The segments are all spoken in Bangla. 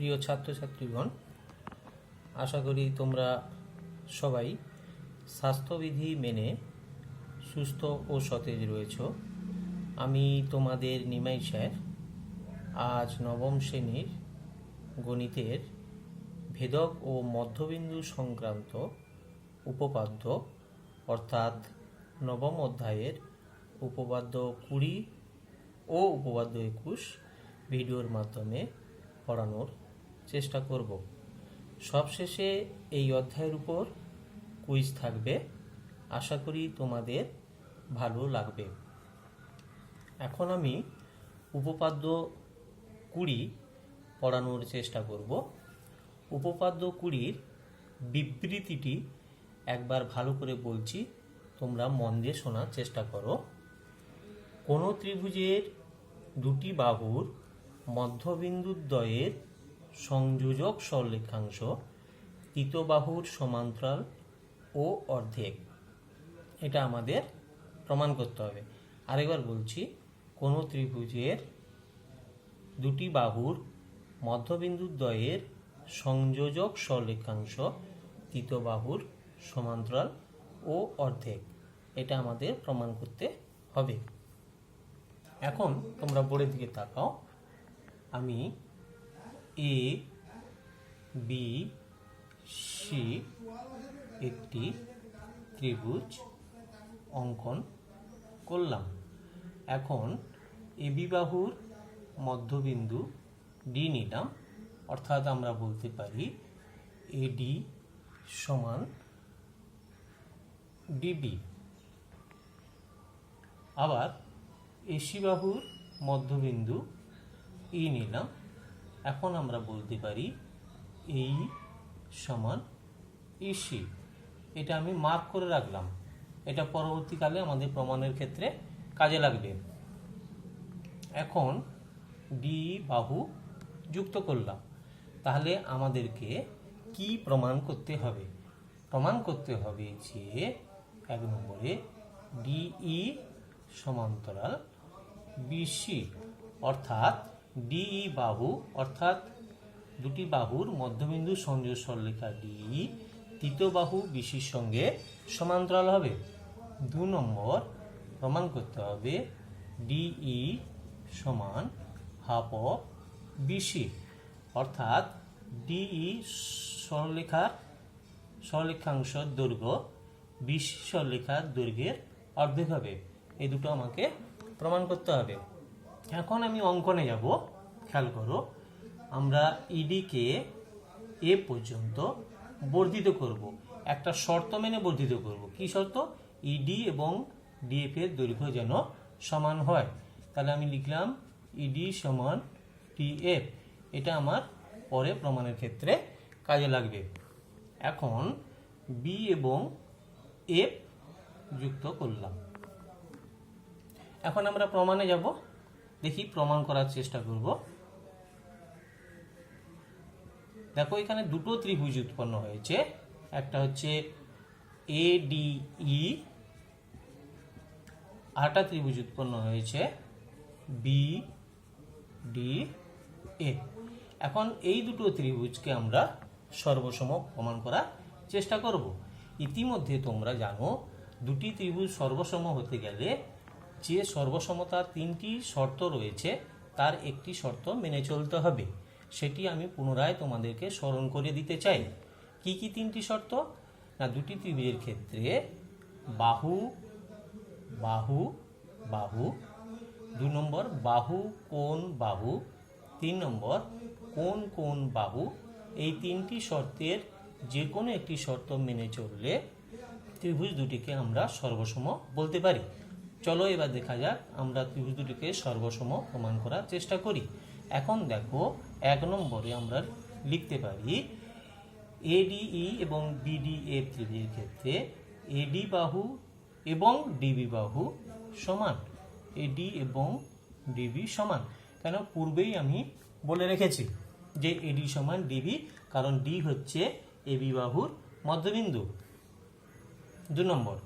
প্রিয় ছাত্রছাত্রীগণ, আশা করি তোমরা সবাই স্বাস্থ্যবিধি মেনে সুস্থ ও সতেজ রয়েছ। আমি তোমাদের নিমাই স্যার। আজ নবম শ্রেণীর গণিতের ভেদক ও মধ্যবিন্দু সংক্রান্ত উপপাদ্য অর্থাৎ নবম অধ্যায়ের উপপাদ্য 20 ও উপপাদ্য 21 ভিডিওর মাধ্যমে পড়ানোর চেষ্টা করব। সবশেষে এই অধ্যায়ের উপর কুইজ থাকবে, আশা করি তোমাদের ভালো লাগবে। এখন আমি উপপাদ্য 20 পড়ানোর চেষ্টা করব। উপপাদ্য 20-র বিবৃতিটি একবার ভালো করে বলছি, তোমরা মন দিয়ে শোনার চেষ্টা করো। কোনো ত্রিভুজের দুটি বাহুর মধ্যবিন্দুদ্বয়ের সংযোজক সরলরেখাংশ তৃতীয়বাহুর সমান্তরাল ও অর্ধেক। এটা আমাদের প্রমাণ করতে হবে। আরেকবার বলছি, কোনো ত্রিভুজের দুটি বাহুর মধ্যবিন্দুদ্বয়ের সংযোজক সরলরেখাংশ তৃতীয়বাহুর সমান্তরাল ও অর্ধেক। এটা আমাদের প্রমাণ করতে হবে। এখন তোমরা বোর্ডের দিকে তাকাও। আমি এ বি সি একটি ত্রিভুজ অঙ্কন করলাম। এখন এবি বাহুর মধ্যবিন্দু ডি নিলাম, অর্থাৎ আমরা বলতে পারি এডি সমান ডিবি। আবার এসি বাহুর মধ্যবিন্দু ই নিলাম, এখন আমরা বলতে পারি এই সমান ইসি। এটা আমি মার্ক করে রাখলাম, এটা পরবর্তীকালে আমাদের প্রমাণের ক্ষেত্রে কাজে লাগবে। এখন ডি বাহু যুক্ত করলাম, তাহলে আমাদেরকে কি প্রমাণ করতে হবে? প্রমাণ করতে হবে যে 1 নম্বরে ডিই সমান্তরাল বিসি, অর্থাৎ ডিই বাহু অর্থাৎ দুটি বাহুর মধ্যবিন্দু সংযোগ সরলরেখা ডিই তৃতীয় বাহু বিসির সঙ্গে সমান্তরাল হবে। 2 নম্বর প্রমাণ করতে হবে ডিই সমান হাফ অফ বিসি, অর্থাৎ ডিই সরলরেখাংশ দৈর্ঘ্য বিসি সরলরেখার দৈর্ঘ্যের অর্ধেক হবে। এই দুটো আমাকে প্রমাণ করতে হবে। এখন আমি অঙ্কনে যাব। খেয়াল করো, আমরা ইডিকে এ পর্যন্ত বর্ধিত করব। একটা শর্ত মেনে বর্ধিত করব। কি শর্ত? ইডি এবং ডিএফ এর দৈর্ঘ্য যেন সমান হয়। তাহলে আমি লিখলাম ইডি সমান টিএফ। এটা আমার পরে প্রমাণের ক্ষেত্রে কাজে লাগবে। এখন বি এবং এফ যুক্ত করলাম। এখন আমরা প্রমাণে যাব। দেখি, প্রমাণ করার চেষ্টা করব। দেখো, এখানে দুটো ত্রিভুজ উৎপন্ন হয়েছে। একটা হচ্ছে এডিই, আরেকটা ত্রিভুজ উৎপন্ন হয়েছে বিডিএ। এখন এই দুটো ত্রিভুজকে আমরা সর্বসম প্রমাণ করার চেষ্টা করব। ইতিমধ্যে তোমরা জানো, দুটি ত্রিভুজ সর্বসম হতে গেলে যে সর্বসমতার 3টি শর্ত রয়েছে তার একটি শর্ত মেনে চলতে হবে। সেটি আমি পুনরায় তোমাদেরকে স্মরণ করে দিতে চাই। কি কি 3টি শর্ত? না, দুটি ত্রিভুজের ক্ষেত্রে বাহু বাহু বাহু, 2 নম্বর বাহু কোণ বাহু, 3 নম্বর কোণ কোণ বাহু। এই 3টি শর্তের যে কোনো একটি শর্ত মেনে চললে ত্রিভুজ দুটিকে আমরা সর্বসম বলতে পারি। চলো এবার দেখা যাক, আমরা ত্রিভুজ দুটিকে সর্বসম প্রমাণ করার চেষ্টা করি। এখন দেখো, 1 নম্বরে আমরা লিখতে পারি এডিই এবং বিডিএফ ত্রিভুজের ক্ষেত্রে এডি বাহু এবং ডিবি বাহু সমান। এডি এবং ডিবি সমান কেন? পূর্বেই আমি বলে রেখেছি যে এডি সমান ডিবি, কারণ ডি হচ্ছে এবি বাহুর মধ্যবিন্দু। 2 নম্বর,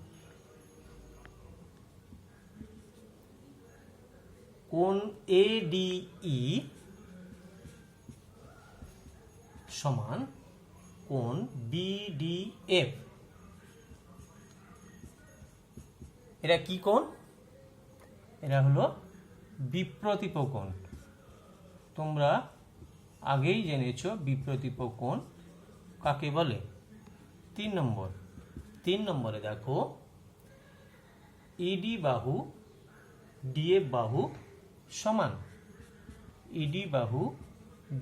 কোণ এডিই সমান কোণ BDF। এরা কি কোণ? এরা হলো বিপ্রতীপ কোণ। তোমরা আগেই জেনেছো বিপ্রতীপ কোণ কাকে বলে। 3 নম্বরে দেখো ED বাহু DF বাহু সমান। ED বাহু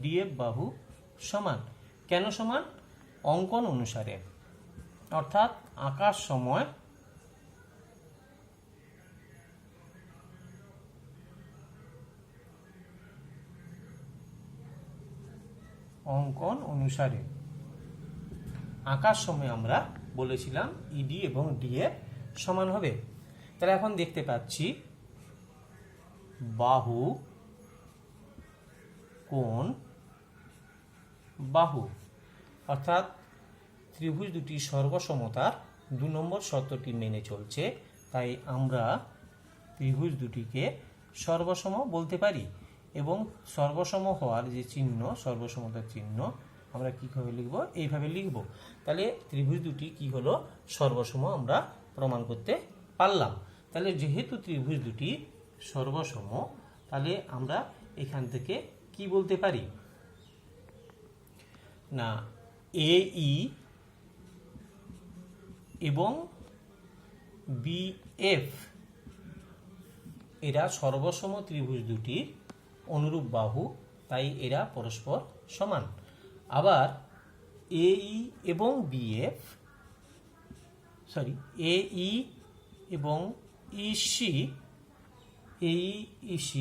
DF বাহু সমান। কেন সমান? অঙ্কন অনুসারে, অর্থাৎ আঁকার সময় আমরা বলেছিলাম ED এবং DF সমান হবে। তাহলে এখন দেখতে পাচ্ছি বাহু কোণ বাহু, অর্থাৎ ত্রিভুজ দুটি সর্বসমতার 2 নম্বর শর্তটি মেনে চলছে, তাই আমরা ত্রিভুজ দুটিকে সর্বসম বলতে পারি। এবং সর্বসম হওয়ার যে চিহ্ন, সর্বসমতার চিহ্ন, আমরা কীভাবে লিখব? এইভাবে লিখব। তাহলে ত্রিভুজ দুটি কি হলো? সর্বসম আমরা প্রমাণ করতে পারলাম। তাহলে যেহেতু ত্রিভুজ দুটি সর্বসম, তাহলে আমরা এখান থেকে কি বলতে পারি? না, AE এবং BF এরা সর্বসম ত্রিভুজ দুটির অনুরূপ বাহু, তাই এরা পরস্পর সমান। আবার AE এবং EC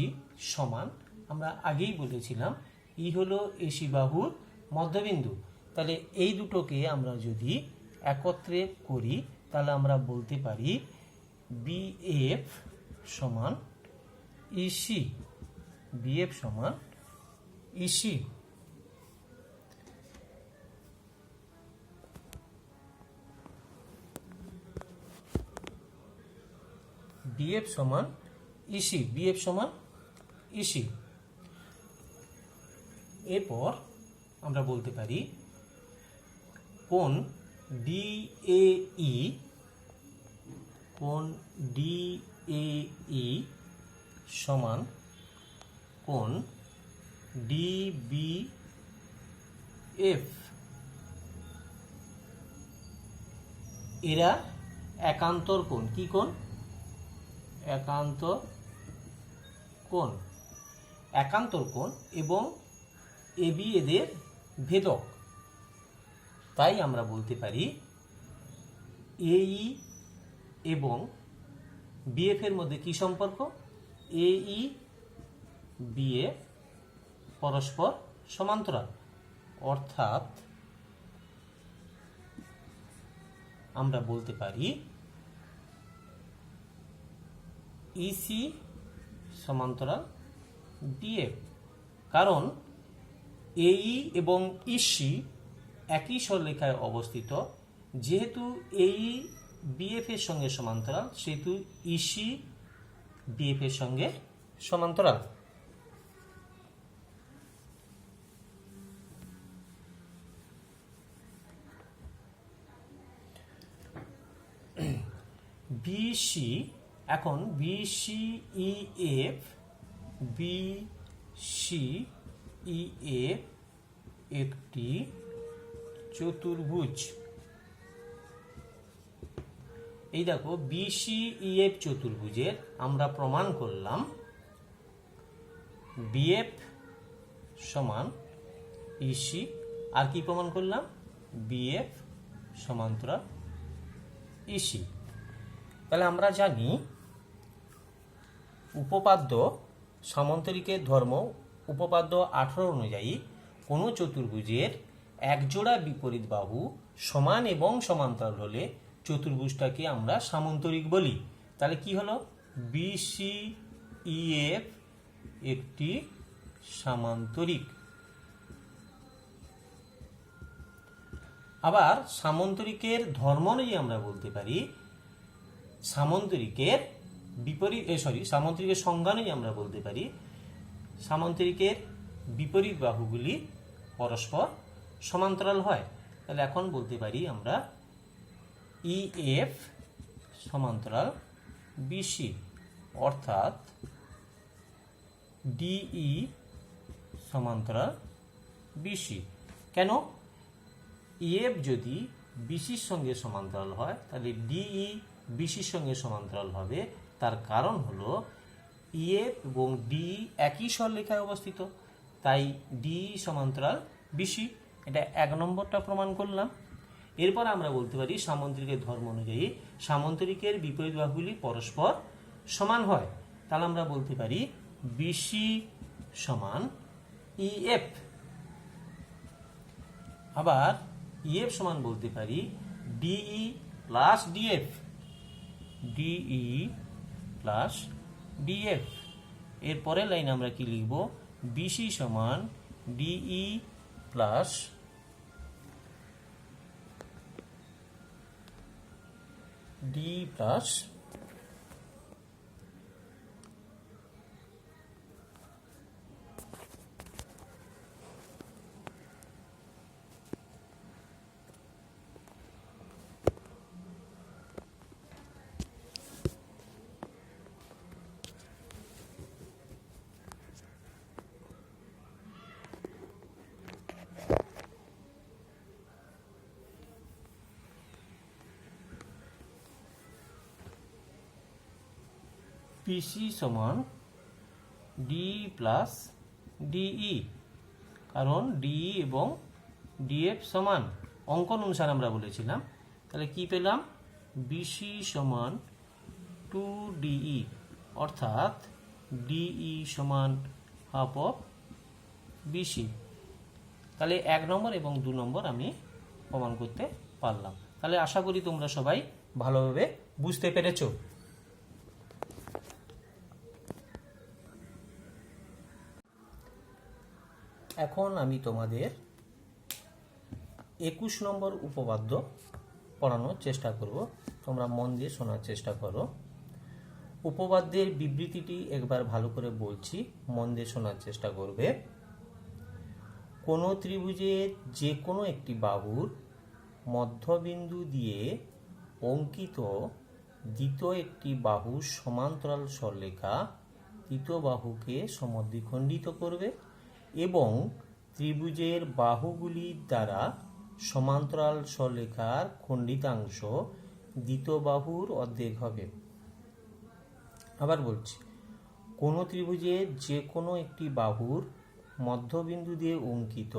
সমান। আমরা আগেই বলেছিলাম ই হলো AC বাহুর মধ্যবিন্দু। তাহলে এই দুটোকে আমরা যদি একত্রে করি, তাহলে আমরা বলতে পারি BF সমান EC। BF সমান EC। BF সমান EC। এরপর আমরা বলতে পারি কোণ DAE সমান কোণ DBF। এরা একান্তর কোণ। কি কোণ? একান্তর কোণ এবং AB এদের ভেদক। তাই আমরা বলতে পারি AE এবং BF এর মধ্যে কি সম্পর্ক? AE BF পরস্পর সমান্তরাল, অর্থাৎ আমরা বলতে পারি EC সমান্তরাল BF। কারণ AE এবং EC একই সরলরেখায় অবস্থিত, যেহেতু AE BF এর সঙ্গে সমান্তরাল, সেহেতু EC BF এর সঙ্গে সমান্তরাল। BC, এখন BCEF একটি চতুর্ভুজ। এই দেখো BCEF চতুর্ভুজের আমরা প্রমাণ করলাম BF সমান EC, আর কি প্রমাণ করলাম? BF সমান্তরাল EC। তাহলে আমরা জানি উপপাদ্য সামান্তরিকের ধর্ম উপপাদ্য 18 অনুযায়ী কোনো চতুর্ভুজের একজোড়া বিপরীত বাহু সমান এবং সমান্তরাল হলে চতুর্ভুজটাকে আমরা সামান্তরিক বলি। তাহলে কি হলো? BCEF একটি সামান্তরিক। আবার সামান্তরিকের ধর্ম অনুযায়ী আমরা বলতে পারি সামান্তরিকের সংজ্ঞা অনুযায়ী আমরা বলতে পারি সামান্তরিকের বিপরীত বাহুগুলি পরস্পর সমান্তরাল হয়, তাহলে এখন বলতে পারি আমরা EF সমান্তরাল BC, অর্থাৎ DE সমান্তরাল BC। কেন? EF যদি BCর সঙ্গে সমান্তরাল হয় তাহলে DE BCর সঙ্গে সমান্তরাল হবে। তার কারণ হলো EF এবং DE একই সরলরেখায় অবস্থিত, তাই DE সমান্তরাল BC। এটা 1 নম্বরটা প্রমাণ করলাম। এরপর আমরা বলতে পারি সামন্তরিকের ধর্ম অনুযায়ী সামন্তরিকের বিপরীত বাহুগুলি পরস্পর সমান হয়, তাহলে আমরা বলতে পারি BC সমান EF। আবার EF সমান বলতে পারি DE plus DF, DE plus DF। এর পরের লাইন আমরা কি লিখব? BC সমান DE plus DE plus PC সমান DE প্লাস DE, কারণ DE এবং DF সমান অঙ্কন অনুসারে আমরা বলেছিলাম। তাহলে কি পেলাম? BC সমান 2DE, অর্থাৎ DE সমান হাফ অফ BC। তাহলে 1 নম্বর এবং 2 নম্বর আমি প্রমাণ করতে পারলাম। তাহলে আশা করি তোমরা সবাই ভালোভাবে বুঝতে পেরেছো। এখন আমি তোমাদের 21 নম্বর উপপাদ্য পড়ানোর চেষ্টা করব, তোমরা মন দিয়ে শোনার চেষ্টা করো। উপপাদ্যের বিবৃতিটি একবার ভালো করে বলছি, মন দিয়ে শোনার চেষ্টা করবে। কোনো ত্রিভুজের যে কোনো একটি বাহুর মধ্যবিন্দু দিয়ে অঙ্কিত দ্বিতীয় একটি বাহুর সমান্তরাল সরলরেখা তৃতীয় বাহুকে সমদ্বিখণ্ডিত করবে এবং ত্রিভুজের বাহুগুলির দ্বারা সমান্তরাল সরলরেখার খণ্ডিতাংশ দ্বিতীয় বাহুর অর্ধেক হবে। আবার বলছি, কোনো ত্রিভুজের যে কোনো একটি বাহুর মধ্যবিন্দু দিয়ে অঙ্কিত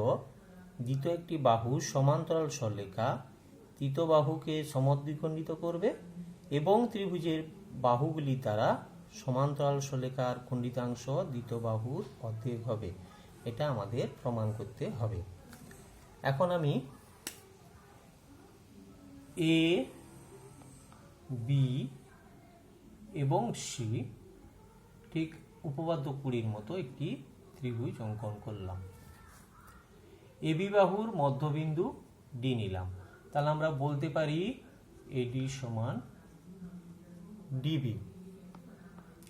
দ্বিতীয় একটি বাহুর সমান্তরাল সরলরেখা তৃতীয় বাহুকে সমদ্বিখণ্ডিত করবে এবং ত্রিভুজের বাহুগুলির দ্বারা সমান্তরাল সরলরেখার খণ্ডিতাংশ দ্বিতীয় বাহুর অর্ধেক হবে। এটা আমাদের প্রমাণ করতে হবে। এখন আমি A, B এবং C ঠিক উপপাদ্য 20 মতো একটি ত্রিভুজ অঙ্কন করলাম। AB বাহুর মধ্যবিন্দু D নিলাম, তাহলে আমরা বলতে পারি AD সমান DB।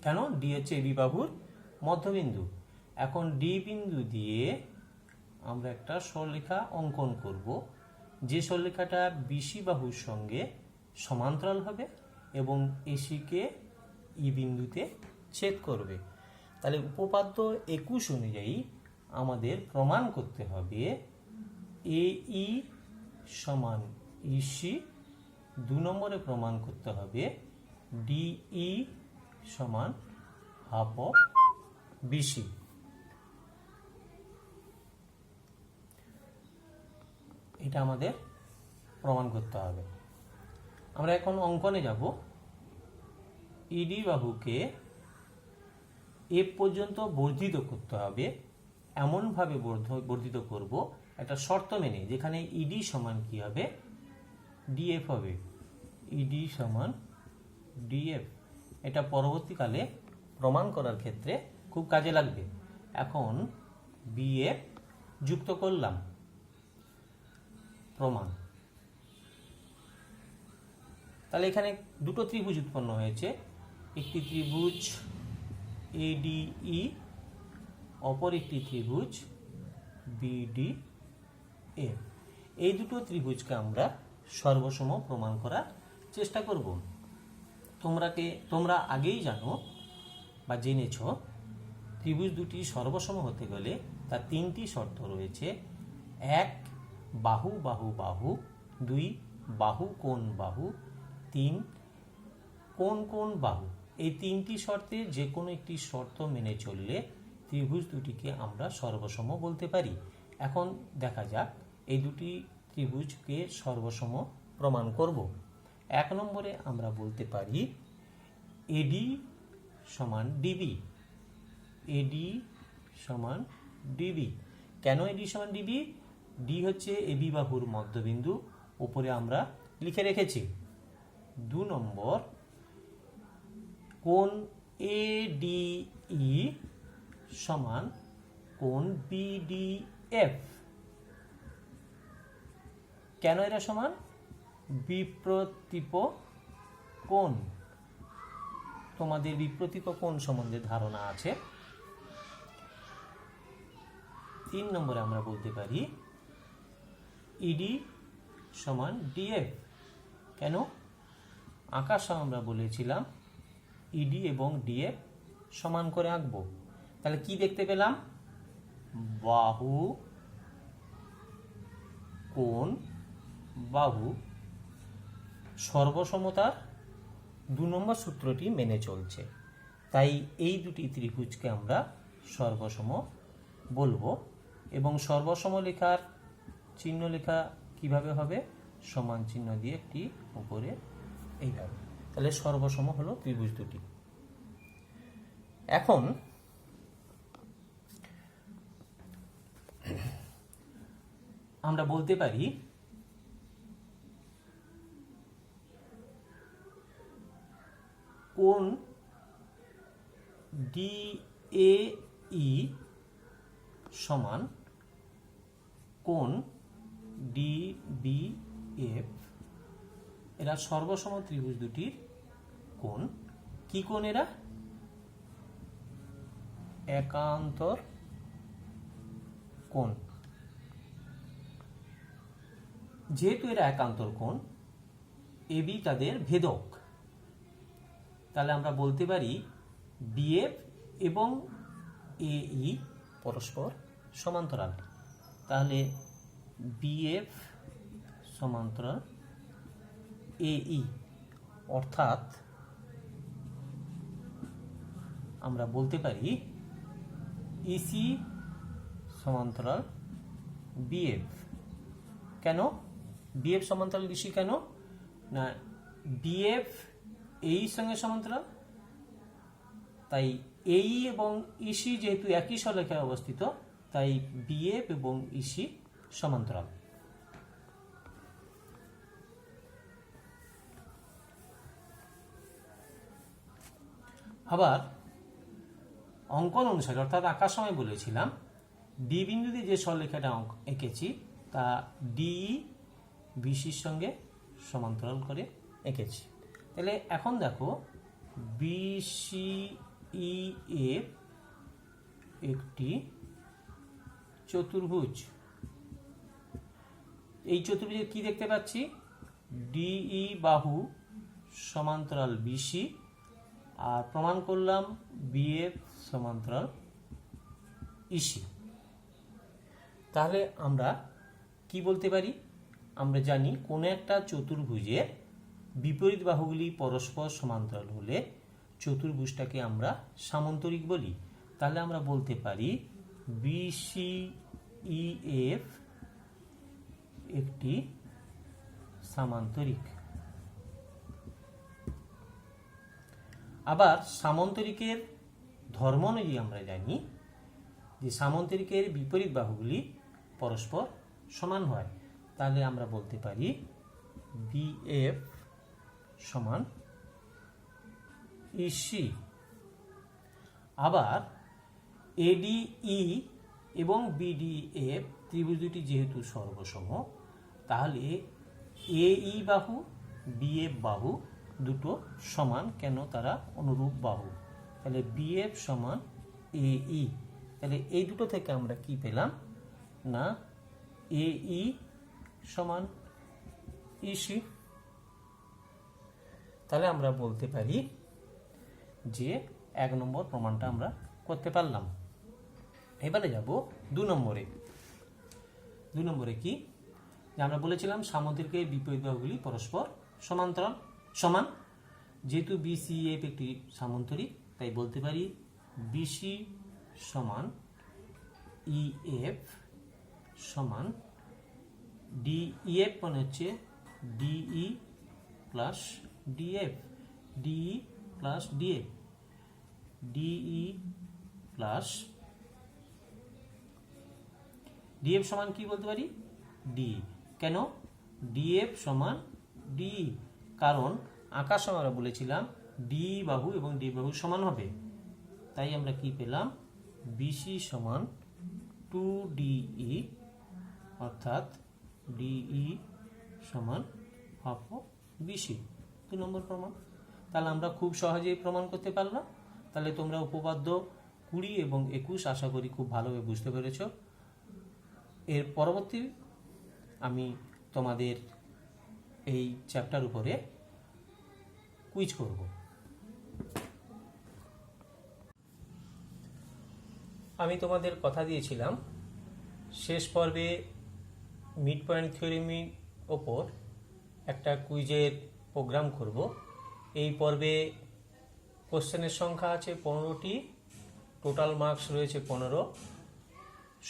কেন? D হচ্ছে AB বাহুর মধ্যবিন্দু। এখন D বিন্দু দিয়ে আমরা একটা সরলরেখা অঙ্কন করব, যে সরলরেখাটা BC বাহুর সঙ্গে সমান্তরাল হবে এবং AC কে E বিন্দুতে ছেদ করবে। তাহলে উপপাদ্য 21 অনুযায়ী আমাদের প্রমাণ করতে হবে AE সমান EC। 2 নম্বরে প্রমাণ করতে হবে DE সমান হাফ অফ BC। এটা আমাদের প্রমাণ করতে হবে। আমরা এখন অঙ্কনে যাব। ED বাহুকে F পর্যন্ত বর্ধিত করতে হবে, এমনভাবে বর্ধিত করব একটা শর্ত মেনে, যেখানে ED সমান কি হবে? DF হবে। ED সমান DF। এটা পরবর্তীকালে প্রমাণ করার ক্ষেত্রে খুব কাজে লাগবে। এখন BF যুক্ত করলাম, প্রমাণ। তাহলে এখানে দুটো ত্রিভুজ উৎপন্ন হয়েছে, একটি ত্রিভুজ ADE, অপর একটি ত্রিভুজ BDE। এফ, এই দুটো ত্রিভুজকে আমরা সর্বসম প্রমাণ করার চেষ্টা করব। তোমরা আগেই জানো বা জেনেছ, ত্রিভুজ দুটি সর্বসম হতে গেলে তার তিনটি শর্ত রয়েছে। এক, বাহু বাহু বাহু। দুই, বাহু কোণ বাহু। তিন, কোণ কোণ বাহু। এই তিনটি শর্তের যে কোনো একটি শর্ত মেনে চললে ত্রিভুজ দুটিকে আমরা সর্বসম বলতে পারি। এখন দেখা যাক এই দুটি ত্রিভুজকে সর্বসম প্রমাণ করব। এক নম্বরে আমরা বলতে পারি এডি সমান ডিবি। এডি সমান ডিবি। কেন এডি সমান ডিবি? ডি হচ্ছে এবি বাহুর মধ্যবিন্দু, উপরে আমরা লিখে রেখেছি। 2 নম্বর, কোণ এডিই সমান কোণ বিডিএফ। কেন এরা সমান? বিপ্রতীপ কোণ। তোমাদের বিপ্রতীপ কোণ সম্বন্ধে ধারণা আছে। 3 নম্বরে আমরা বলতে পারি ইডি সমান ডিএফ। কেন? আঁকার সময় আমরা বলেছিলাম ইডি এবং ডিএফ সমান করে আঁকবো। তাহলে কি দেখতে পেলাম? বাহু কোণ বাহু সর্বসমতার 2 নম্বর সূত্রটি মেনে চলছে। তাই এই দুটি ত্রিভুজকে আমরা সর্বসম বলবো। এবং সর্বসম লেখার চিহ্ন লেখা কিভাবে হবে? সমান চিহ্ন দিয়ে একটি উপরে এইভাবে। তাহলে সর্বসম হলো ত্রিভুজ দুটি। এখন আমরা বলতে পারি কোণ ডিএই সমান কোণ ডিবিএফ। এরা সর্বসম ত্রিভুজ দুটির কোণ। কি কোণ এরা? একান্তর কোণ। যেহেতু এরা একান্তর কোণ, এবি তাদের ভেদক, তাহলে আমরা বলতে পারি বিএফ এবং এই পরস্পর সমান্তরাল। তাহলে বিএফ সমান্তরাল এই, অর্থাৎ আমরা বলতে পারি ইসি সমান্তরাল বিএফ। কেন বিএফ সমান্তরাল ইসি? কেন না, বিএফ এই সঙ্গে সমান্তরাল, তাই এই এবং ইসি যেহেতু একই সরলরেখায় অবস্থিত, তাই বিএফ এবং ইসি সমান্তরাল। আবার অঙ্কন অনুসারে, অর্থাৎ আঁকার সময় বলেছিলাম ডি বিন্দুতে যে সরলরেখাটা এঁকেছি তা ডি বিসির সঙ্গে সমান্তরাল করে এঁকেছি। তাহলে এখন দেখো বিসিইএফ একটি চতুর্ভুজ। এই চতুর্ভুজে কি দেখতে পাচ্ছি? ডিই বাহু সমান্তরাল বিসি, আর প্রমাণ করলাম বিএফ সমান্তরাল ইসি। তাহলে আমরা কি বলতে পারি? আমরা জানি কোন একটা চতুর্ভুজের বিপরীত বাহুগুলি পরস্পর সমান্তরাল হলে চতুর্ভুজটাকে আমরা সামান্তরিক বলি। তাহলে আমরা বলতে পারি বিসিইএফ একটি সামান্তরিক। আবার সামান্তরিকের ধর্ম অনুযায়ী আমরা জানি যে সামান্তরিকের বিপরীত বাহুগুলি পরস্পর সমান হয়। তাহলে আমরা বলতে পারি বিএফ সমান ইসি। আবার এডিই এবং বিডিএফ ত্রিভুজ দুটি যেহেতু সর্বসম, তাহলে এই বাহু বিএফ বাহু দুটো সমান। কেন? তারা অনুরূপ বাহু। তাহলে বিএফ সমান এই। তাহলে এই দুটো থেকে আমরা কি পেলাম? না এ ই সমান ইসি। তাহলে আমরা বলতে পারি যে 1 নম্বর প্রমাণটা আমরা করতে পারলাম। এবারে যাব 2 নম্বরে। 2 নম্বরে কি, যে আমরা বলেছিলাম সামুদ্রিকের বিপরীত বাহুগুলি পরস্পর সমান্তরাল সমান। যেহেতু বিসিএফ একটি সামান্তরিক, তাই বলতে পারি বিসি সমান ইএফ সমান ডিইএফ মানে হচ্ছে DE plus DF, DE plus DF, DE plus DF সমান কি বলতে পারি ডি। কেন ডিএফ সমান ডি? কারণ আঁকার সময় আমরা বলেছিলাম ডি বাহু এবং ডি বাহু সমান হবে, তাই আমরা কি পেলাম বিসি সমান 2ডিই, অর্থাৎ ডিই সমান হাফ অফ বিসি। 2 নম্বর প্রমাণ। তাহলে আমরা খুব সহজেই প্রমাণ করতে পারলাম। তাহলে তোমরা উপপাদ্য 20 এবং 21 আশা করি খুব ভালোভাবে বুঝতে পেরেছ। এর পরবর্তী আমি তোমাদের এই চ্যাপ্টার উপরে কুইজ করব। আমি তোমাদের কথা দিয়েছিলাম শেষ পর্বে মিড পয়েন্ট থিওরেমের ওপর একটা কুইজের প্রোগ্রাম করব। এই পর্বে কোশ্চেনের সংখ্যা আছে 15টি, টোটাল মার্কস রয়েছে 15,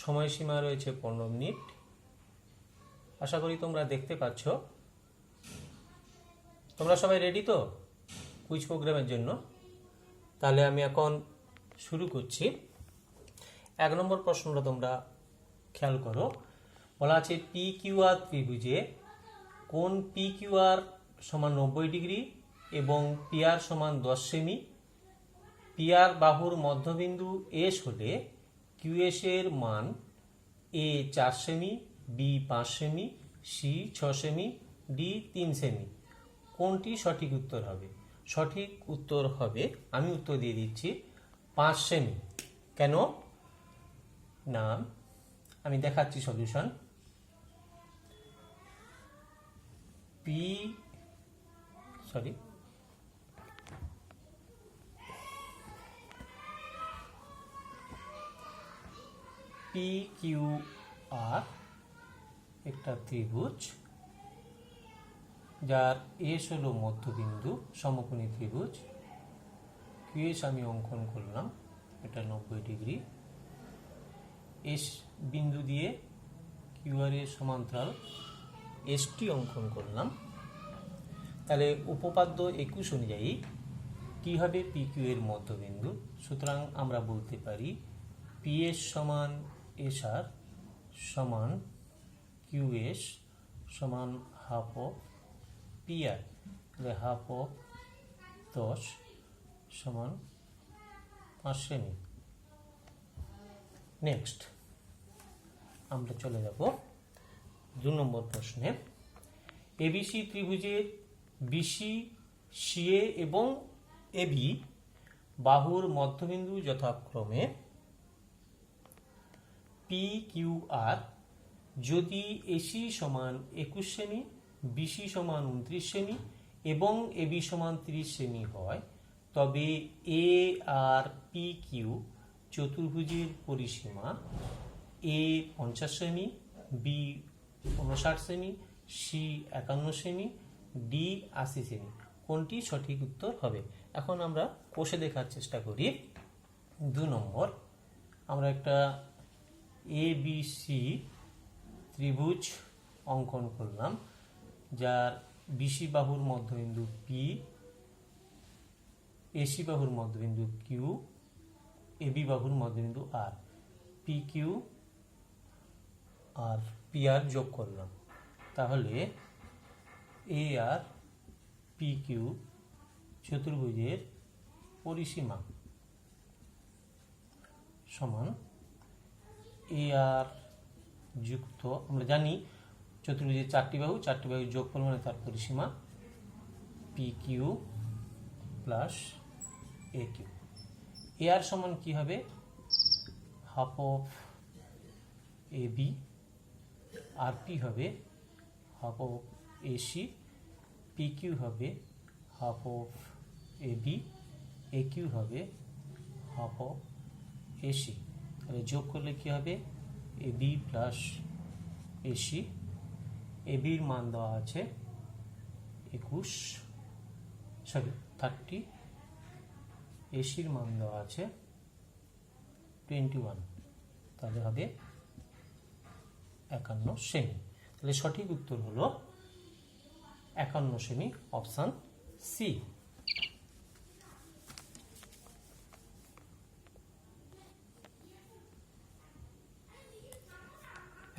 সময়সীমা রয়েছে 15 মিনিট। আশা করি তোমরা দেখতে পাচ্ছ। তোমরা সবাই রেডি তো কুইজ প্রোগ্রামের জন্য? তাহলে আমি এখন শুরু করছি। 1 নম্বর প্রশ্নটা তোমরা খেয়াল করো। বলা আছে পি কিউ আর ত্রিভুজে কোণ পি কিউ আর সমান 90 ডিগ্রি এবং পি আর সমান 10 সেমি। পি আর বাহুর মধ্যবিন্দু এস হলে কিউ এস এর মান এ 4 সেমি, বি 5 সেমি, সি 6 সেমি, ডি 3 সেমি। কোনটি সঠিক উত্তর হবে? সঠিক উত্তর হবে, আমি উত্তর দিয়ে দিচ্ছি 5 সেমি। কেন না আমি দেখাচ্ছি সলিউশন। পি কিউ আর একটা ত্রিভুজ যার এস হলো মধ্যবিন্দু, সমকোণী ত্রিভুজ। কিউএস আমি অঙ্কন করলাম, এটা 90 ডিগ্রি। এস বিন্দু দিয়ে কিউআর এর সমান্তরাল এসটি অঙ্কন করলাম। তাহলে উপপাদ্য 21 অনুযায়ী কি হবে পি কিউ এর মধ্যবিন্দু? সুতরাং আমরা বলতে পারি পি এস সমান এস আর সমান কিউ এস সমান হাফ অফ পি আর। তাহলে হাফ অফ 10 সমান 5 সেমি। নেক্সট আমরা চলে যাব 2 নম্বর প্রশ্নে। এবিসি ত্রিভুজের বিসি, সিএ এবং এবি বাহুর মধ্যবিন্দু যথাক্রমে পি কিউ আর যদি এসি সমান 21 সেমি, বিসি সমান 29 সেমি এবং এবি সমান 30 সেমি হয়, তবে এ আর পি কিউ চতুর্ভুজের পরিসীমা এ 50 সেমি, বি 59 সেমি, সি 51 সেমি, ডি 80 সেমি। কোনটি সঠিক উত্তর হবে? এখন আমরা কষে দেখার চেষ্টা করি। 2 নম্বর, আমরা একটা এ বি সি ত্রিভুজ অঙ্কন করলাম যার বিসি বাহুর মধ্যবিন্দু পি, এসি বাহুর মধ্যবিন্দু কিউ, এবি বাহুর মধ্যবিন্দু আর। P Q R P R যোগ করলাম, তাহলে এ আর পি কিউ চতুর্ভুজের পরিসীমা সমান এ আর যুক্ত, আমরা জানি চতুর্ভুজের 4টি বাহু, 4টি বাহু যোগফল মানে তার পরিসীমা P Q plus A Q. A R সমান কি হবে? Half of A B R P হবে half of AC, P Q হবে half of AB, A Q হবে হাফ অফ এসি। তাহলে যোগ করলে কি হবে এবি প্লাস এসি। এবির মান দেওয়া আছে 30, এসির মান দেওয়া আছে 21, তাহলে হবে 51 সেমি। তাহলে সঠিক উত্তর হলো 51 সেমি, অপশন সি।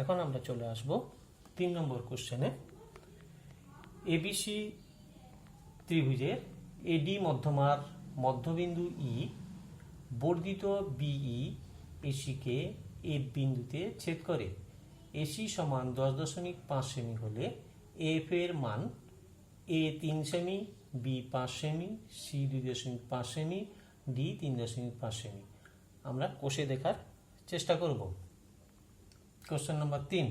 এখন আমরা চলে আসব 3 নম্বর কোশ্চেনে। এবিসি ত্রিভুজের এডি মধ্যমার মধ্যবিন্দু ই বর্ধিত বিই এসিকে এফ বিন্দুতে ছেদ করে। এসি সমান 10.5 সেমি হলে এফ এর মান এ 3 সেমি, বি 5 সেমি, সি 2.5 সেমি, ডি 3.5 সেমি। আমরা কষে দেখার চেষ্টা করব। কোশ্চেন নম্বর 3,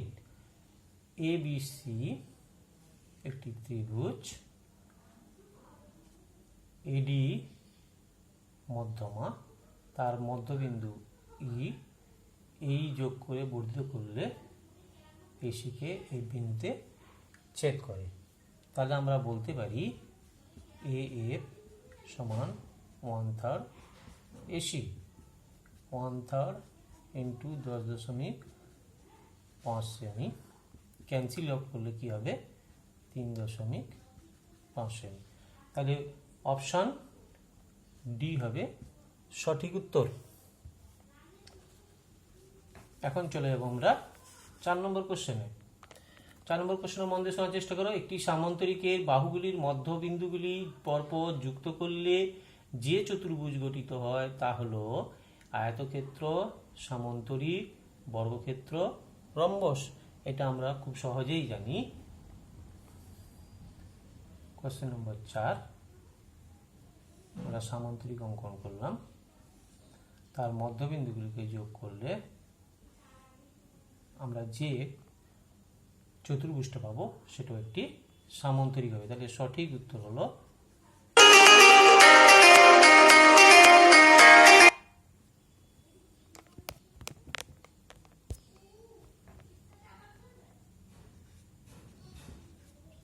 এবিসি একটি ত্রিভুজ, এডি মধ্যমা, তার মধ্যবিন্দু ই, এই যোগ করে বর্ধিত করলে এসিকে এই বিন্দুতে ছেদ করে। তাহলে আমরা বলতে পারি এ এফ সমান 1/3 AC, 1/3 into 10.5 semi, cancel of করলে কি হবে 3.5 সেমি। তাহলে অপশন ডি হবে সঠিক উত্তর। এখন চলে যাব আমরা 4 নম্বর কোশ্চেনে। 4 নম্বর কোশ্চেনের মন দিয়ে শোনার চেষ্টা করো। একটি সামান্তরিকের বাহুগুলির মধ্যবিন্দুগুলি পরপর যুক্ত করলে যে চতুর্ভুজ গঠিত হয় তা হলো আয়তক্ষেত্র, সামান্তরিক, বর্গক্ষেত্র, রম্বস। এটা আমরা খুব সহজেই জানি। কোশ্চেন নম্বর 4, আমরা সামান্তরিক অঙ্কন করলাম, তার মধ্যবিন্দুগুলিকে যোগ করলে আমরা যে চতুর্ভুজটা পাবো সেটাও একটি সামান্তরিক হবে। তাহলে সঠিক উত্তর হলো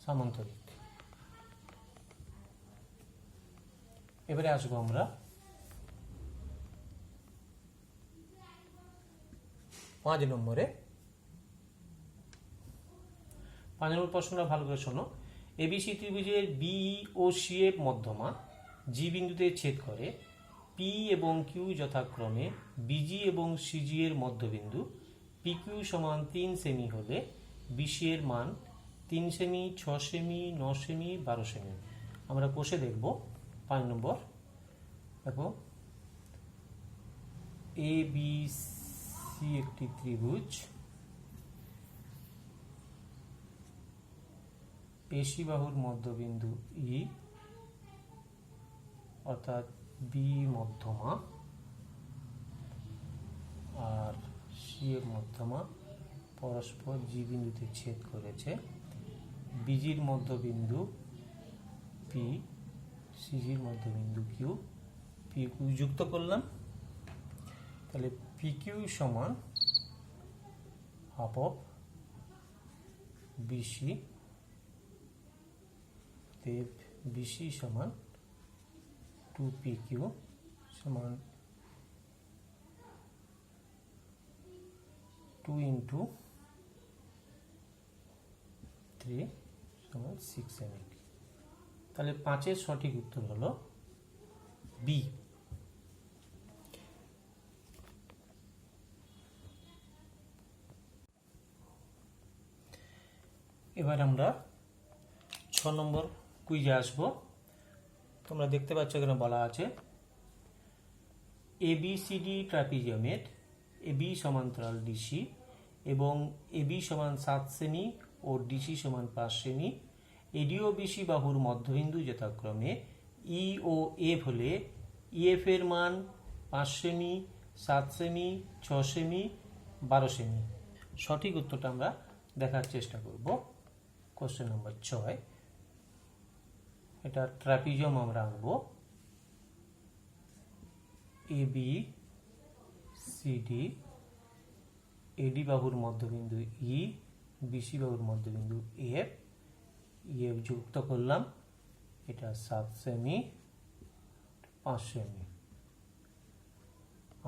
সামান্তরিক। এবারে আসবো আমরা 5 নম্বরে। 5 নম্বর প্রশ্নটা ভালো করে শোনো। এবিসি ত্রিভুজের বি ও সি এফ মধ্যমা জি বিন্দুতে ছেদ করে। পি এবং কিউ যথাক্রমে বিজি এবং সিজি এর মধ্যবিন্দু। পি কিউ সমান 3 সেমি হলে বিসি এর মান 3 সেমি, 6 সেমি, 9 সেমি, 12 সেমি। আমরা কষে দেখব। 5 নম্বর দেখো, এ বি সি একটি ত্রিভুজ, এসি বাহুর মধ্যবিন্দু ই অর্থাৎ বি মধ্যমা আর সি এর মধ্যমা পরস্পর জি বিন্দুতে ছেদ করেছে। বিজির মধ্যবিন্দু পি, সিজির মধ্যবিন্দু কিউ, পি কিউ যুক্ত করলাম। তাহলে পি কিউ সমান হাফ অফ বিসি, বিসি সমান 2pq সমান 2 ইন্টু 3 সমান 6 সেমি। তাহলে 5-এর সঠিক উত্তর হলো বি। এবার আমরা 6 নম্বর কুইজে আসবো। তোমরা দেখতে পাচ্ছ এখানে বলা আছে এবিসিডি ট্রাপিজিয়ামের এবি সমান্তরাল ডিসি এবং এবি সমান 7 সেমি ও ডিসি সমান 5 সেমি। এডি ও বিসি বাহুর মধ্যবিন্দু যথাক্রমে ই ও এফ হলে ইএফ এর মান 5 সেমি, 7 সেমি, 6 সেমি, 12 সেমি। সঠিক উত্তরটা আমরা দেখার চেষ্টা করব। কোশ্চেন নম্বর 6, এটা ট্রাপিজিয়াম আমরা আঁকবো। এ বি সি ডি, এডি বাহুর মধ্যবিন্দু ই, বিসি বাহুর মধ্যবিন্দু এফ, এফ যুক্ত করলাম, এটা 7 সেমি 5 সেমি।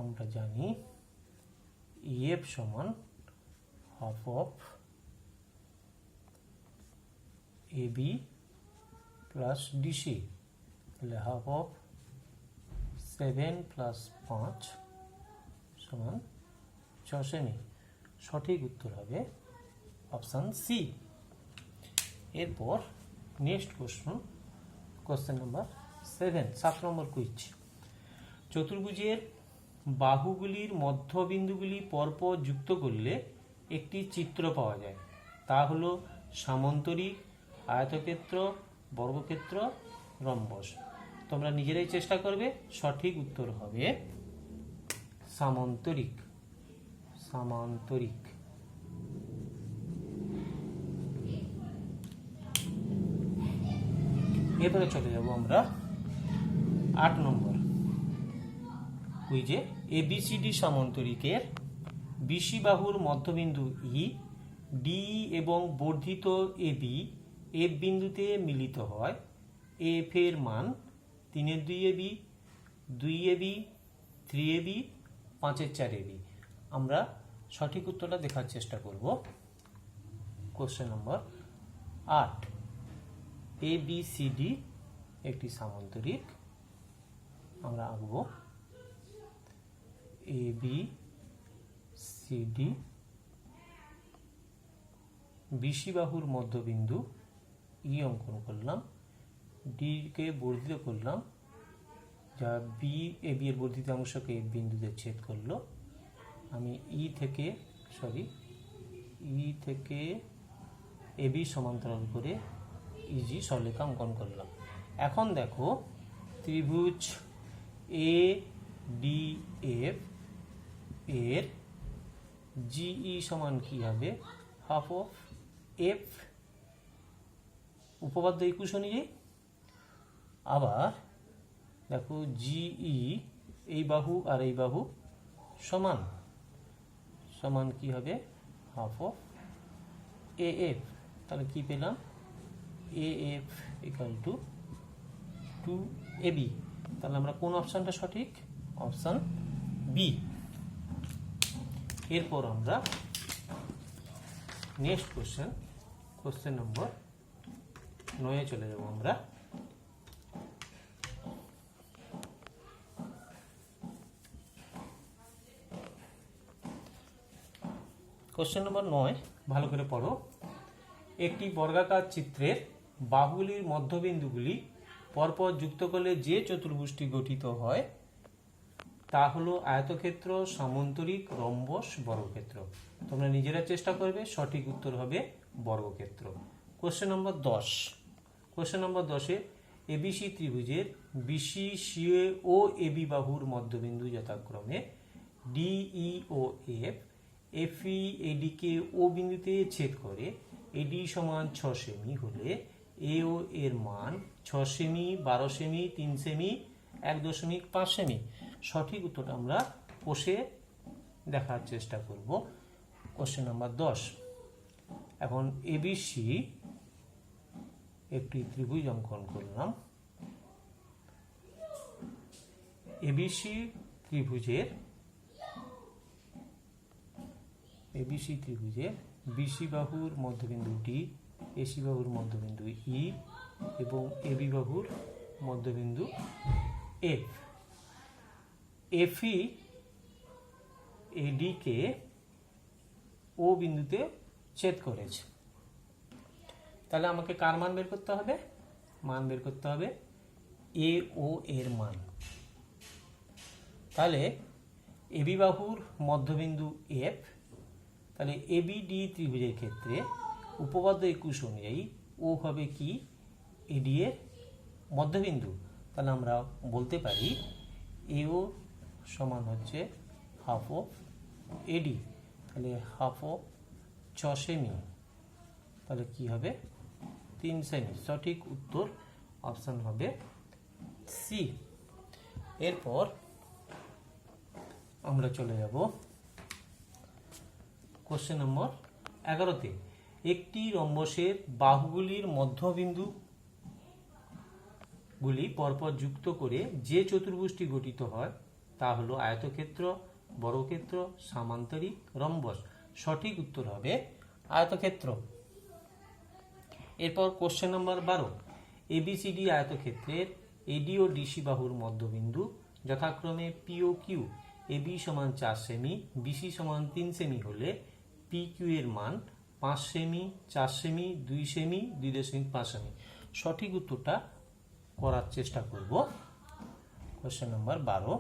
আমরা জানি এফ সমান half of A B plus DC, তাহলে হাফ অফ 7 প্লাস 5 সমান 6 সেমি। সঠিক উত্তর হবে অপশান সি। এরপর নেক্সট কোশ্চেন নাম্বার 7 নম্বর কুইজ। চতুর্ভুজের বাহুগুলির মধ্যবিন্দুগুলি পরপর যুক্ত করলে একটি চিত্র পাওয়া যায়, তা হলো সামান্তরিক, আয়তক্ষেত্র, বর্গক্ষেত্র, রম্বস। তোমরা নিজেরাই চেষ্টা করবে। সঠিক উত্তর হবে সামান্তরিক। সামান্তরিক। এরপরে চলে যাব আমরা 8 নম্বর কুইজে। এবিসিডি সামান্তরিকের বিসি বাহুর মধ্যবিন্দু ই, ডি এবং বর্ধিত এবি এফ বিন্দুতে মিলিত হয়। এফ এর মান 3/2 2 3 5/4। আমরা সঠিক উত্তরটা দেখার চেষ্টা করব। কোশ্চেন নম্বর 8, এবিসিডি একটি সামান্তরিক। আমরা আঁকব এবিসিডি, বিসি বাহুর মধ্যবিন্দু ই অঙ্কন করলাম, ডি কে বর্ধিত করলাম, যা বি এবি এর বর্ধিত অংশকে বিন্দুতে ছেদ করলো। আমি ই থেকে এবি সমান্তরাল করে ইজি সরলরেখা অঙ্কন করলাম। এখন দেখো ত্রিভুজ এ ডি এফ এর জিই সমান কি হবে? হাফ অফ এফ, উপপাদ্য 21 অনুযায়ী। আবার দেখো জিই এই বাহু আর এই বাহু সমান, সমান কি হবে? Half of A F. তাহলে কি পেলাম? A F equal to 2ab। তাহলে আমরা কোন অপশনটা সঠিক? Option B. এরপর আমরা নেক্সট কোশ্চেন নম্বর 9 চলে যাব আমরা। কোশ্চেন নম্বর 9 ভালো করে পড়ো। একটি বর্গাকার চিত্রের বাহুগুলির মধ্যবিন্দুগুলি পরপর যুক্ত করলে যে চতুর্ভুজটি গঠিত হয় তা হলো আয়তক্ষেত্র, সামান্তরিক, রম্বস, বর্গক্ষেত্র। তোমরা নিজেরা চেষ্টা করবে। সঠিক উত্তর হবে বর্গক্ষেত্র। Question number 10। কোশ্চেন নম্বর 10-এ এবিসি ত্রিভুজের বিসি, সিএ ও এবি বাহুর মধ্যবিন্দু যথাক্রমে ডিই ও এফ, এফই এডিকে ও বিন্দুতে ছেদ করে এডি সমান 6 সেমি হলে এও এর মান 6 সেমি, 12 সেমি, 3 সেমি, 1.5 সেমি। সঠিক উত্তরটা আমরা কষে দেখার চেষ্টা করব। Question number 10। এখন এবিসি একটি ত্রিভুজ অঙ্কন করলাম। এবিসি ত্রিভুজের বিসি বাহুর মধ্যবিন্দু ডি, এসি বাহুর মধ্যবিন্দু ই এবং এবি বাহুর মধ্যবিন্দু এফ। এফই এডিকে ও বিন্দুতে ছেদ করেছে। তাহলে আমাকে কার মান বের করতে হবে? মান বের করতে হবে এ ও এর মান। তাহলে এবি বাহুর মধ্যবিন্দু এফ, তাহলে এবিডি ত্রিভুজের ক্ষেত্রে উপপাদ্য 21 অনুযায়ী ও হবে কি? এডি এর মধ্যবিন্দু। তাহলে আমরা বলতে পারি এও সমান হচ্ছে হাফ অফ এডি। তাহলে হাফ অফ 6 সেমি তাহলে কি হবে 3 সেমি। সঠিক উত্তর অপশন হবে সি। এরপর আমরা চলে যাব কোশ্চেন নম্বর 11তে। একটি রম্বসের বাহুগুলির মধ্যবিন্দু গুলি পরপর যুক্ত করে যে চতুর্ভুজটি গঠিত হয় তা হলো আয়তক্ষেত্র, বর্গক্ষেত্র, সামান্তরিক, রম্বস। সঠিক উত্তর হবে আয়তক্ষেত্র। এরপর কোশ্চেন নম্বর 12, এবিসিডি আয়তক্ষেত্রের এডি ও ডিসি বাহুর মধ্যবিন্দু যথাক্রমে পি ও কিউ। এবি সমান 4 সেমি, বিসি সমান 3 সেমি হলে পি কিউ এর মান 5 সেমি, 4 সেমি, 2 সেমি, 2.5 সেমি। সঠিক উত্তরটা করার চেষ্টা করব। কোশ্চেন নাম্বার 12,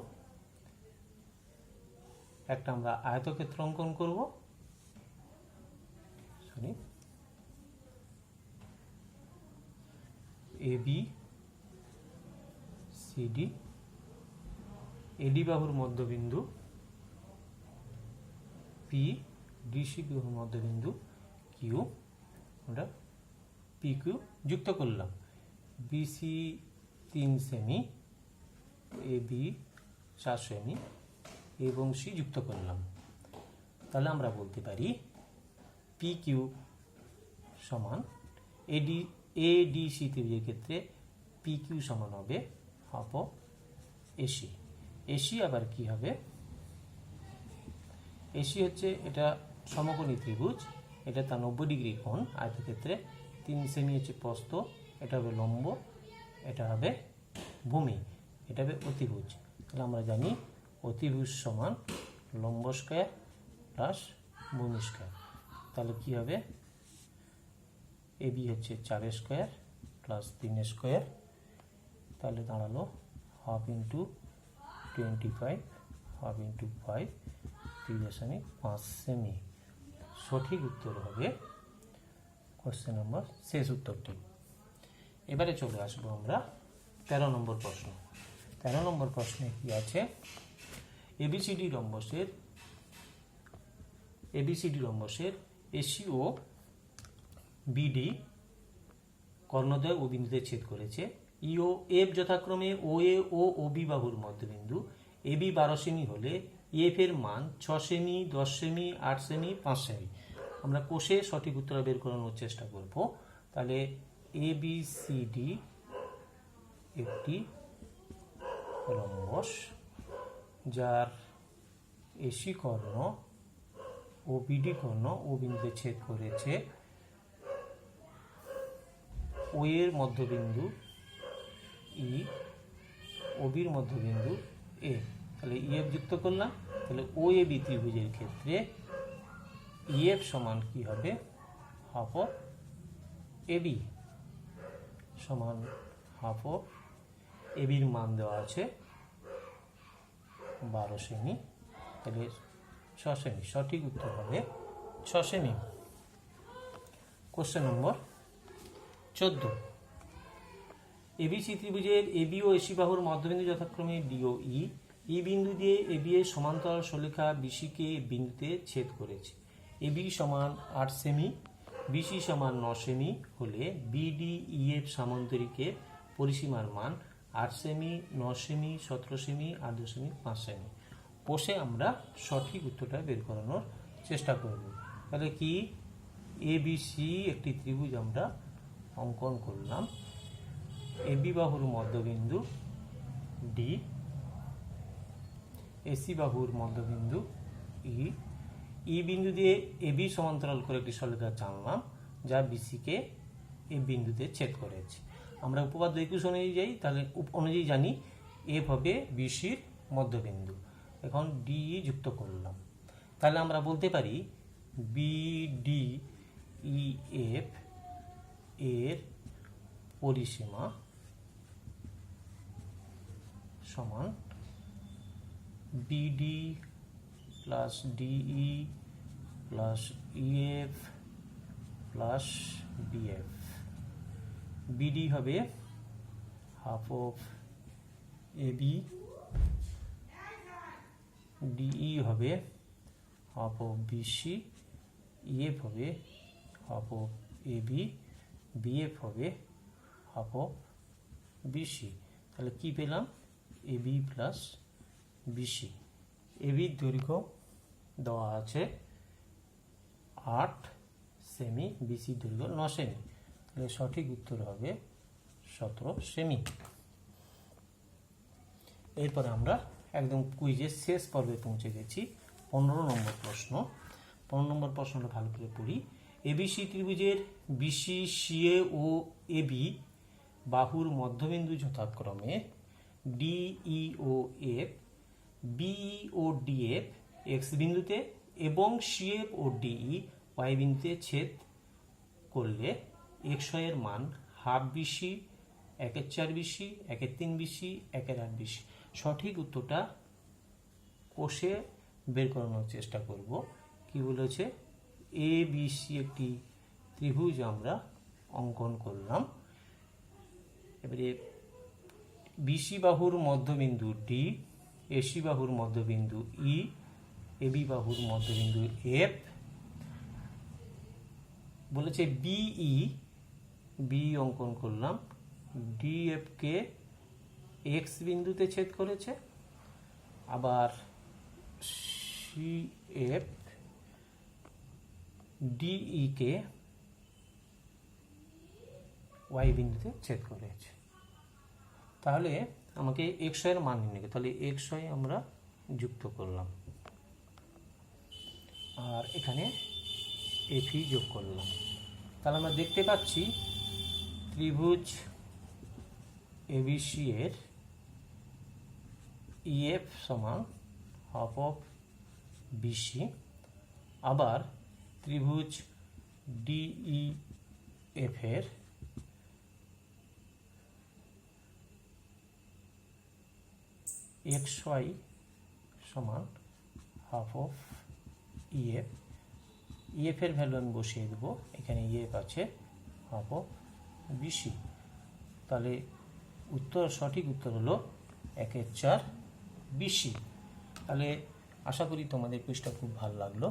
একটা আমরা আয়তক্ষেত্র অঙ্কন করব। এবি সিডি, এডি বাহুর মধ্যবিন্দু পি, ডিসি বাহুর মধ্যবিন্দু কিউ, আমরা পি কিউ যুক্ত করলাম। বিসি 3 সেমি, এবি 4 সেমি এবং সি যুক্ত করলাম। তাহলে আমরা বলতে পারি পি কিউ সমান এডিসি ত্রিভুজের ক্ষেত্রে পি কিউ সমান হবে হাফ অফ এসি। এসি আবার কি হবে? এসি হচ্ছে এটা সমকোণী ত্রিভুজ, এটা তার 90 ডিগ্রি কোণ আয়তক্ষেত্রে। 3 সেমি হচ্ছে প্রস্থ, এটা হবে লম্ব, এটা হবে ভূমি, এটা হবে অতিভুজ। তাহলে আমরা জানি অতিভুজ সমান লম্ব স্কয়ার প্লাস ভূমি স্কয়ার। তাহলে কি হবে? এবি হচ্ছে 4 স্কয়ার প্লাস 3 স্কয়ার, তাহলে দাঁড়ালো half into 25, half into 5, 3.5 semi. সঠিক উত্তর হবে কোশ্চেন নম্বর শেষ উত্তরটি। এবারে চলে আসবো আমরা 13 নম্বর প্রশ্ন। 13 নম্বর প্রশ্নে কি আছে? এবিসিডি রম্বসের এসি ও বিডি কর্ণদ্বয় ও বিন্দুতে ছেদ করেছে। ই ও এফ যথাক্রমে ও এ ও ওবি বাহুর মধ্যবিন্দু। এবি 12 সেমি হলে এফ এর মান 6 সেমি, 10 সেমি, 8 সেমি, 5 সেমি। আমরা কোষে সঠিক উত্তর বের করানোর চেষ্টা করব। তাহলে এবিসিডি একটি রম্বস যার এসি কর্ণ ও বিডি কর্ণ ও বিন্দুতে ছেদ করেছে। ও এর মধ্যবিন্দু ই, ওবির মধ্যবিন্দু এ। তাহলে ইএফ যুক্ত করলাম। তাহলে ও এ বি ত্রিভুজের ক্ষেত্রে ইএফ সমান কি হবে? হাফ অফ এবি সমান হাফ অফ এবির মান দেওয়া আছে 12 সেমি, তাহলে 6 সেমি। সঠিক উত্তর হবে 6 সেমি। কোশ্চেন নম্বর 14, এবিসি ত্রিভুজের এবি ও এসি বাহুর মধ্যবিন্দু যথাক্রমে ডি ও ই। ই বিন্দু দিয়ে এবি এর সমান্তরাল সরেখা বিসিকে বিন্দুতে ছেদ করেছে। এবি সমান 8 সেমি, বিসি সমান 9 সেমি হলে বিডি ই এফ সামান্তরিকের পরিসীমার মান 8 সেমি, 9 সেমি, 17 সেমি, 8.5 সেমি। কোষে আমরা সঠিক উত্তরটা বের করানোর চেষ্টা করব। তাহলে কি? এবিসি একটি ত্রিভুজ আমরা অঙ্কন করলাম। এবি বাহুর মধ্যবিন্দু ডি, এসি বাহুর মধ্যবিন্দু ই। ই বিন্দু দিয়ে এবি সমান্তরাল করে একটি সরলরেখা টানলাম যা বিসিকে এই বিন্দুতে ছেদ করেছে। আমরা উপপাদ্য 21 অনুযায়ী যাই, তাহলে অনুযায়ী জানি এফ হবে বিসির মধ্যবিন্দু। এখন ডি যুক্ত করলাম। তাহলে আমরা বলতে পারি বিডি ই এফ এর পরিসীমা সমান BD plus DE plus EF plus BF. BD হবে হাফ অফ এবি, ডিই হবে হাফ অফ বিসি, ইএফ হবে half of A B, BF হবে হাফ অফ বিসি। তাহলে কি পেলাম? A B plus BC. A বির দৈর্ঘ্য দেওয়া আছে 8 সেমি, বিসির দৈর্ঘ্য 9 সেমি। তাহলে সঠিক উত্তর হবে 17 সেমি। এরপরে আমরা একদম কুইজের শেষ পর্বে পৌঁছে গেছি। 15 নম্বর প্রশ্ন। 15 নম্বর প্রশ্নটা ভালো করে পড়ি। এবিসি ত্রিভুজের বিসি, সিএ ও এবি বাহুর মধ্যবিন্দু যথাক্রমে ডিই ও এফ, বিই ও ডিএফ এক্স বিন্দুতে এবং সিএফ ও ডিই ওয়াই বিন্দুতে ছেদ করলে এক্সয় এর মান half BC, 1/4 BC, 1/3 BC, 1/8 BC. সঠিক উত্তরটা কষে বের করানোর চেষ্টা করব। কি বলেছে? এ বিসি একটি ত্রিভুজ আমরা অঙ্কন করলাম। এবারে বিসি বাহুর মধ্যবিন্দু ডি, এসি বাহুর মধ্যবিন্দু ই, এবি বাহুর মধ্যবিন্দু এফ। বলেছে বিই, বি অঙ্কন করলাম, ডিএফ কে এক্স বিন্দুতে ছেদ করেছে, আবার সিএফ ডিই কে ওয়াই বিন্দুতে ছেদ করেছে। তাহলে আমাকে এক্স এর মান নির্ণয় করতে, তাহলে এক্স আমরা যুক্ত করলাম আর এখানে এফি যোগ করলাম। তাহলে আমরা দেখতে পাচ্ছি ত্রিভুজ এবিসি এর ইএফ সমান হাফ অফ বিসি, আবার ত্রিভুজ ডিইএফ এর এক্স ওয়াই সমান হাফ অফ ইএফ। ইএফ এর ভ্যালু আমি বসিয়ে দেবো, এখানে ইএফ আছে হাফ অফ বিসি। তাহলে সঠিক উত্তর হলো 1/4 বিসি। তাহলে আশা করি তোমাদের কুইজটা খুব ভালো লাগলো।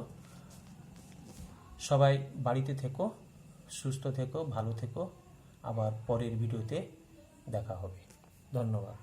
সবাই বাড়িতে থেকো, সুস্থ থেকো, ভালো থেকো। আবার পরের ভিডিওতে দেখা হবে। ধন্যবাদ।